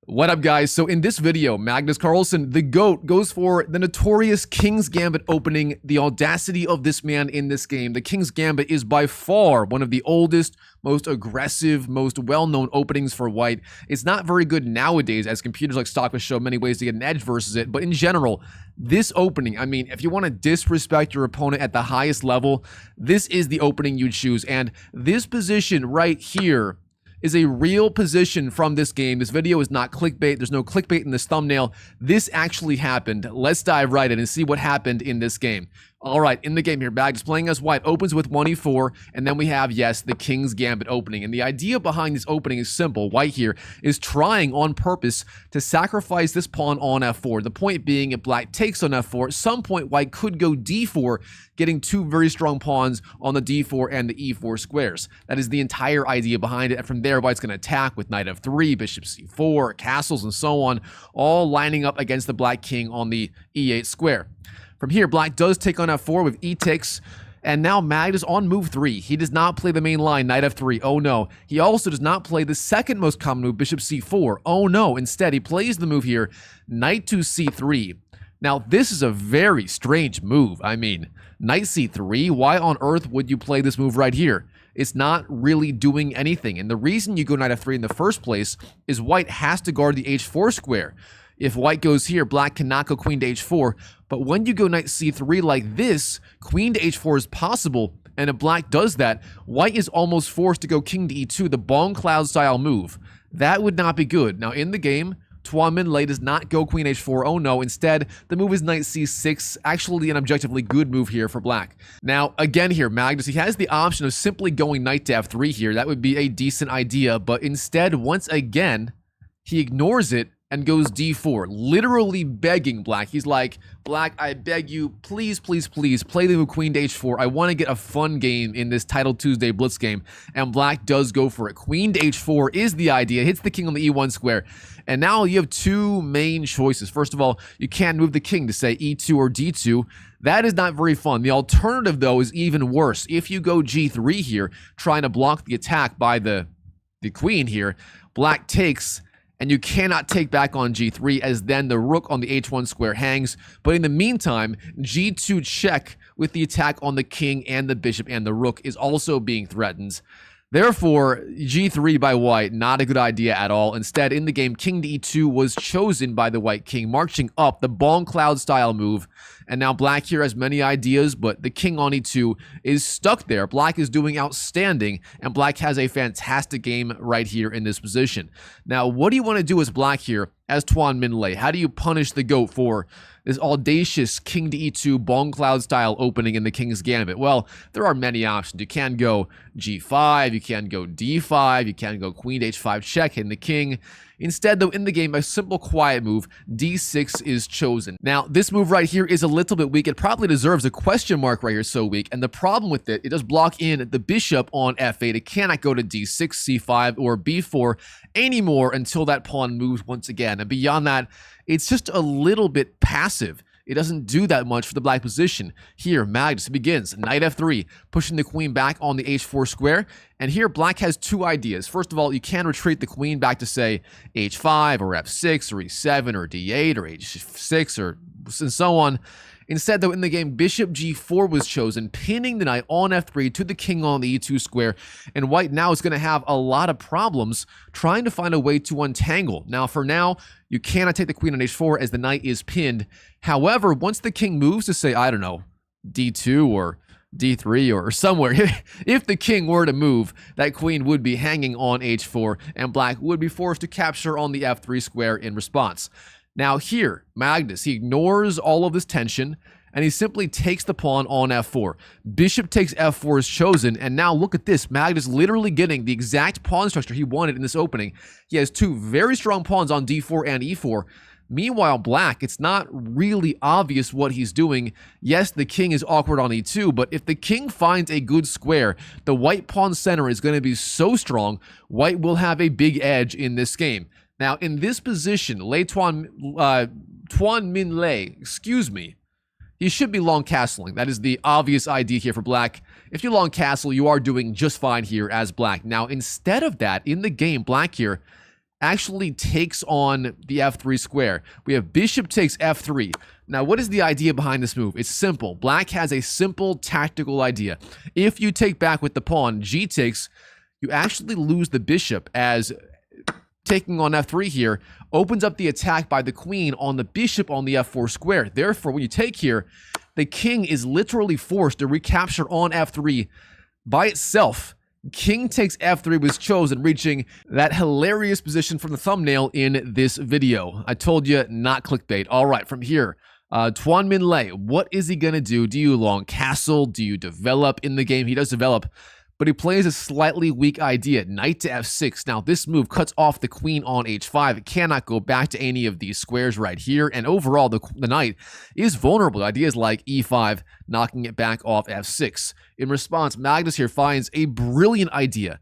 What up, guys? So in this video, Magnus Carlsen, the GOAT, goes for the notorious King's Gambit opening. The audacity of this man in this game. The King's Gambit is by far one of the oldest, most aggressive, most well-known openings for white. It's not very good nowadays, as computers like Stockfish show many ways to get an edge versus it, but in general, this opening, I mean, if you want to disrespect your opponent at the highest level, this is the opening you choose. And this position right here is a real position from this game. This video is not clickbait. There's no clickbait in this thumbnail. This actually happened. Let's dive right in and see what happened in this game. All right, in the game here, Magnus playing as white, opens with 1e4, and then we have, yes, the King's Gambit opening. And the idea behind this opening is simple. White here is trying on purpose to sacrifice this pawn on f4. The point being, if black takes on f4, at some point white could go d4, getting two very strong pawns on the d4 and the e4 squares. That is the entire idea behind it. And from there, white's going to attack with knight f3, bishop c4, castles, and so on, all lining up against the black king on the e8 square. From here, black does take on f4 with e takes, and now Magnus on move 3. He does not play the main line, knight f3. Oh no. He also does not play the second most common move, bishop c4. Oh no. Instead, he plays the move here, knight to c3. Now, this is a very strange move. I mean, knight c3, why on earth would you play this move right here? It's not really doing anything, and the reason you go knight f3 in the first place is white has to guard the h4 square. If white goes here, black cannot go queen to h4, but when you go knight c3 like this, queen to h4 is possible, and if black does that, white is almost forced to go king to e2, the bomb cloud style move. That would not be good. Now in the game, Tuan Min-lei does not go queen h4, oh no, instead, the move is knight c6, actually an objectively good move here for black. Now, again here, Magnus, he has the option of simply going knight to f3 here, that would be a decent idea, but instead, once again, he ignores it and goes d4, literally begging black. He's like, black, I beg you, please, please, please, play the move queen to h4. I want to get a fun game in this Title Tuesday Blitz game, and black does go for it. Queen to h4 is the idea, hits the king on the e1 square, and now you have two main choices. First of all, you can move the king to, say, e2 or d2. That is not very fun. The alternative, though, is even worse. If you go g3 here, trying to block the attack by the queen here, black takes, and you cannot take back on g3, as then the rook on the h1 square hangs. But in the meantime, g2 check with the attack on the king and the bishop and the rook is also being threatened. Therefore, g3 by white, not a good idea at all. Instead, in the game, king to e2 was chosen by the white king, marching up the bomb cloud style move. And now black here has many ideas, but the king on e2 is stuck there. Black is doing outstanding, and black has a fantastic game right here in this position. Now, what do you want to do as black here as Tuan Min-lei? How do you punish the GOAT for this audacious king to e2 bomb cloud style opening in the King's Gambit? Well, there are many options. You can go g5, you can go d5, you can go queen to h5 check, hitting the king. Instead, though, in the game, a simple quiet move, d6 is chosen. Now, this move right here is a little bit weak. It probably deserves a question mark right here, so weak. And the problem with it, it does block in the bishop on f8. It cannot go to d6, c5, or b4 anymore until that pawn moves once again. And beyond that, it's just a little bit passive. It doesn't do that much for the black position. Here, Magnus begins, knight f3, pushing the queen back on the h4 square. And here, black has two ideas. First of all, you can retreat the queen back to, say, h5 or f6 or e7 or d8 or h6 or and so on. Instead, though, in the game, bishop g4 was chosen, pinning the knight on f3 to the king on the e2 square, and white now is going to have a lot of problems trying to find a way to untangle. Now, for now, you cannot take the queen on h4 as the knight is pinned. However, once the king moves to, say, I don't know, d2 or d3 or somewhere, if the king were to move, that queen would be hanging on h4, and black would be forced to capture on the f3 square in response. Now here, Magnus, he ignores all of this tension, and he simply takes the pawn on f4. Bishop takes f4 is chosen, and now look at this. Magnus literally getting the exact pawn structure he wanted in this opening. He has two very strong pawns on d4 and e4. Meanwhile, black, it's not really obvious what he's doing. Yes, the king is awkward on e2, but if the king finds a good square, the white pawn center is going to be so strong, white will have a big edge in this game. Now, in this position, Tuan Min-lei, excuse me, he should be long castling. That is the obvious idea here for black. If you long castle, you are doing just fine here as black. Now, instead of that, in the game, black here actually takes on the f3 square. We have bishop takes f3. Now, what is the idea behind this move? It's simple. Black has a simple tactical idea. If you take back with the pawn, g takes, you actually lose the bishop, as taking on f3 here opens up the attack by the queen on the bishop on the f4 square. Therefore, when you take here, the king is literally forced to recapture on f3 by itself. King takes f3 was chosen, reaching that hilarious position from the thumbnail in this video. I told you, not clickbait. All right, from here, Tuan Min Lei, what is he going to do? Do you long castle? Do you develop in the game? He does develop, but he plays a slightly weak idea, knight to f6. Now, this move cuts off the queen on h5. It cannot go back to any of these squares right here, and overall, the knight is vulnerable. Ideas like e5, knocking it back off f6. In response, Magnus here finds a brilliant idea.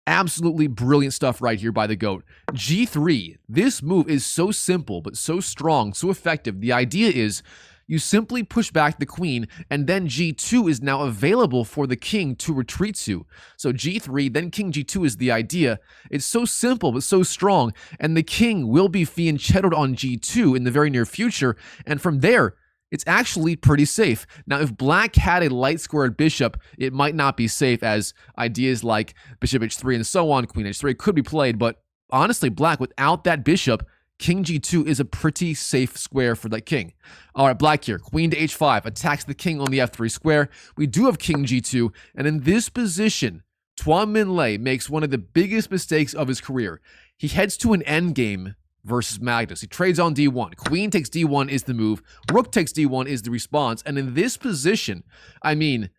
Absolutely brilliant stuff right here by the GOAT. g3. This move is so simple, but so strong, so effective. The idea is you simply push back the queen, and then g2 is now available for the king to retreat to. So g3, then king g2 is the idea. It's so simple, but so strong, and the king will be fianchettoed on g2 in the very near future, and from there, it's actually pretty safe. Now, if black had a light squared bishop, it might not be safe, as ideas like bishop h3 and so on, queen h3 could be played, but honestly, black, without that bishop, king g2 is a pretty safe square for that king. All right, black here, queen to h5, attacks the king on the f3 square. We do have king g2, and in this position, Tuan Min Lei makes one of the biggest mistakes of his career. He heads to an endgame versus Magnus. He trades on d1. Queen takes d1 is the move. Rook takes d1 is the response. And in this position, I mean,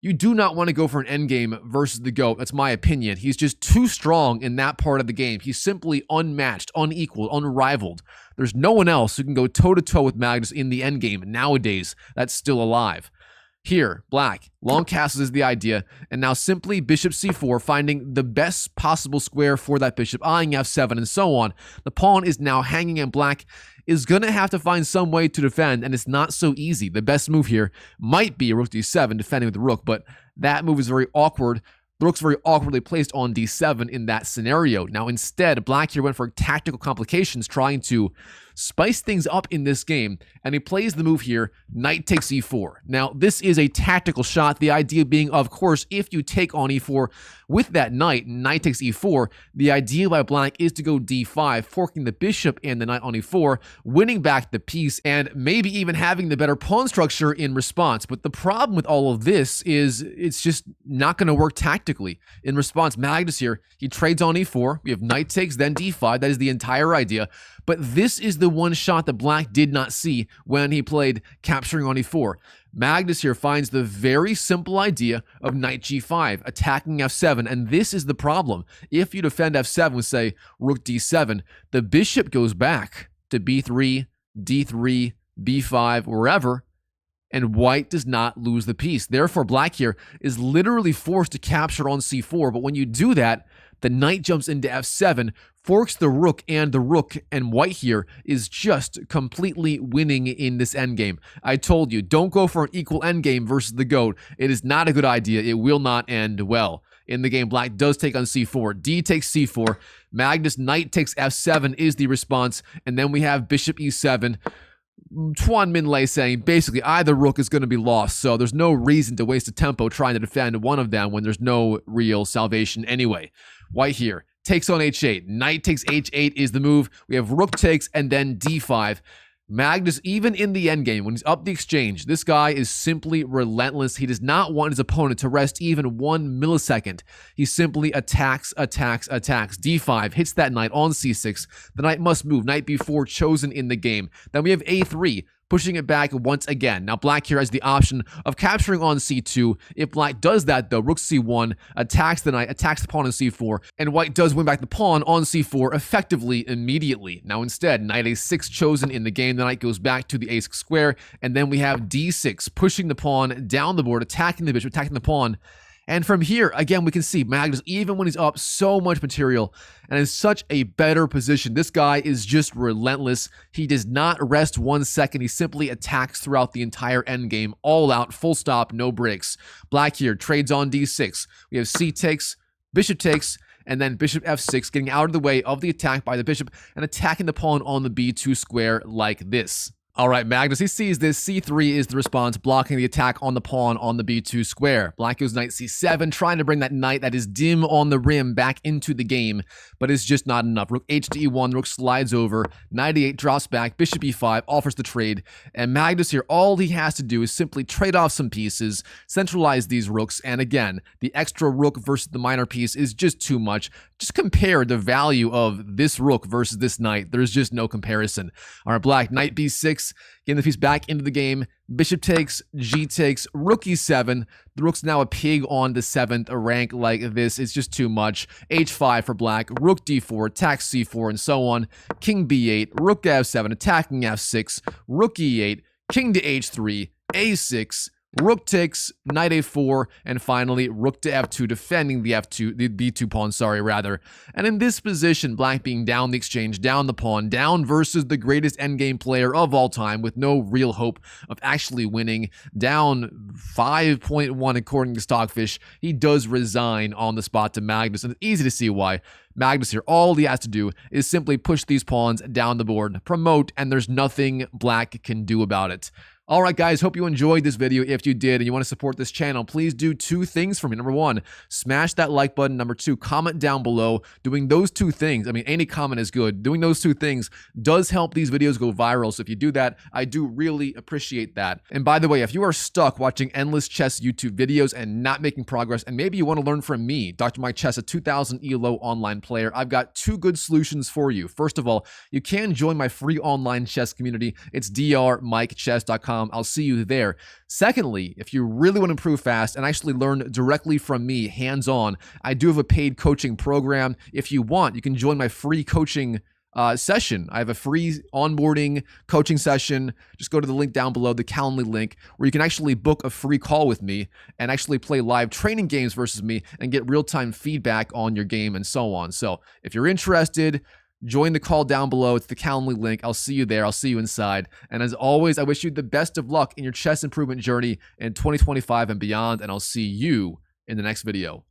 you do not want to go for an endgame versus the GOAT. That's my opinion. He's just too strong in that part of the game. He's simply unmatched, unequaled, unrivaled. There's no one else who can go toe-to-toe with Magnus in the endgame nowadays that's still alive. Here, black, long castles is the idea, and now simply bishop c4, finding the best possible square for that bishop, eyeing f7, and so on. The pawn is now hanging, and black is going to have to find some way to defend, and it's not so easy. The best move here might be rook d7, defending with the rook, but that move is very awkward. The rook's very awkwardly placed on d7 in that scenario. Now, instead, black here went for tactical complications, trying to spice things up in this game, and he plays the move here, knight takes e4. Now, this is a tactical shot, the idea being, of course, if you take on e4 with that knight, knight takes e4, the idea by black is to go d5, forking the bishop and the knight on e4, winning back the piece, and maybe even having the better pawn structure in response. But the problem with all of this is it's just not going to work tactically. In response, Magnus here, he trades on e4, we have knight takes, then d5, that is the entire idea. But this is the one shot that black did not see when he played capturing on e4. Magnus here finds the very simple idea of knight g5, attacking f7, and this is the problem. If you defend f7 with, say, rook d7, the bishop goes back to b3, d3, b5, wherever, and white does not lose the piece. Therefore, black here is literally forced to capture on c4, but when you do that, the knight jumps into f7, forks the rook, and white here is just completely winning in this endgame. I told you, don't go for an equal endgame versus the GOAT. It is not a good idea. It will not end well. In the game, black does take on c4. D takes c4. Magnus, knight takes f7 is the response, and then we have bishop e7. Tuan Min Lei saying basically either rook is going to be lost, so there's no reason to waste a tempo trying to defend one of them when there's no real salvation anyway. White here takes on h8. Knight takes h8 is the move. We have rook takes and then d5. Magnus, even in the endgame, when he's up the exchange, this guy is simply relentless. He does not want his opponent to rest even 1 millisecond. He simply attacks, attacks, attacks. d5 hits that knight on c6. The knight must move. Knight b4 chosen in the game. Then we have a3. Pushing it back once again. Now, black here has the option of capturing on c2. If black does that, though, rook c1, attacks the knight, attacks the pawn on c4, and white does win back the pawn on c4 effectively immediately. Now, instead, knight a6 chosen in the game. The knight goes back to the a6 square, and then we have d6, pushing the pawn down the board, attacking the bishop, attacking the pawn. And from here, again, we can see Magnus, even when he's up so much material and in such a better position, this guy is just relentless. He does not rest 1 second. He simply attacks throughout the entire endgame, all out, full stop, no breaks. Black here trades on d6. We have c takes, bishop takes, and then bishop f6, getting out of the way of the attack by the bishop and attacking the pawn on the b2 square like this. All right, Magnus, he sees this. c3 is the response, blocking the attack on the pawn on the b2 square. Black goes knight c7, trying to bring that knight that is dim on the rim back into the game, but it's just not enough. Rook h to e1, rook slides over, knight e8 drops back, bishop e5, offers the trade, and Magnus here, all he has to do is simply trade off some pieces, centralize these rooks, and again, the extra rook versus the minor piece is just too much. Just compare the value of this rook versus this knight. There's just no comparison. All right, Black, knight b6, getting the piece back into the game. Bishop takes, g takes, rook e7. The rook's now a pig on the 7th rank like this. It's just too much. h5 for Black, rook d4, attack c4, and so on. King b8, rook f7, attacking f6, rook e8, king to h3, a6, rook takes, knight a4, and finally rook to f2, defending the b2 pawn, rather. And in this position, Black being down the exchange, down the pawn, down versus the greatest endgame player of all time with no real hope of actually winning, down 5.1 according to Stockfish, he does resign on the spot to Magnus, and it's easy to see why. Magnus here, all he has to do is simply push these pawns down the board, promote, and there's nothing Black can do about it. Alright guys, hope you enjoyed this video. If you did and you want to support this channel, please do two things for me. Number one, smash that like button. Number two, comment down below. Doing those two things, I mean, any comment is good. Doing those two things does help these videos go viral. So if you do that, I do really appreciate that. And by the way, if you are stuck watching endless chess YouTube videos and not making progress, and maybe you want to learn from me, Dr. Mike Chess, a 2000 ELO online player, I've got two good solutions for you. First of all, you can join my free online chess community. It's drmikechess.com. I'll see you there. Secondly, if you really want to improve fast and actually learn directly from me, hands-on, I do have a paid coaching program. If you want, you can join my free coaching session. I have a free onboarding coaching session. Just go to the link down below, the Calendly link, where you can actually book a free call with me and actually play live training games versus me and get real-time feedback on your game and so on. So if you're interested, join the call down below. It's the Calendly link. I'll see you there. I'll see you inside. And as always, I wish you the best of luck in your chess improvement journey in 2025 and beyond. And I'll see you in the next video.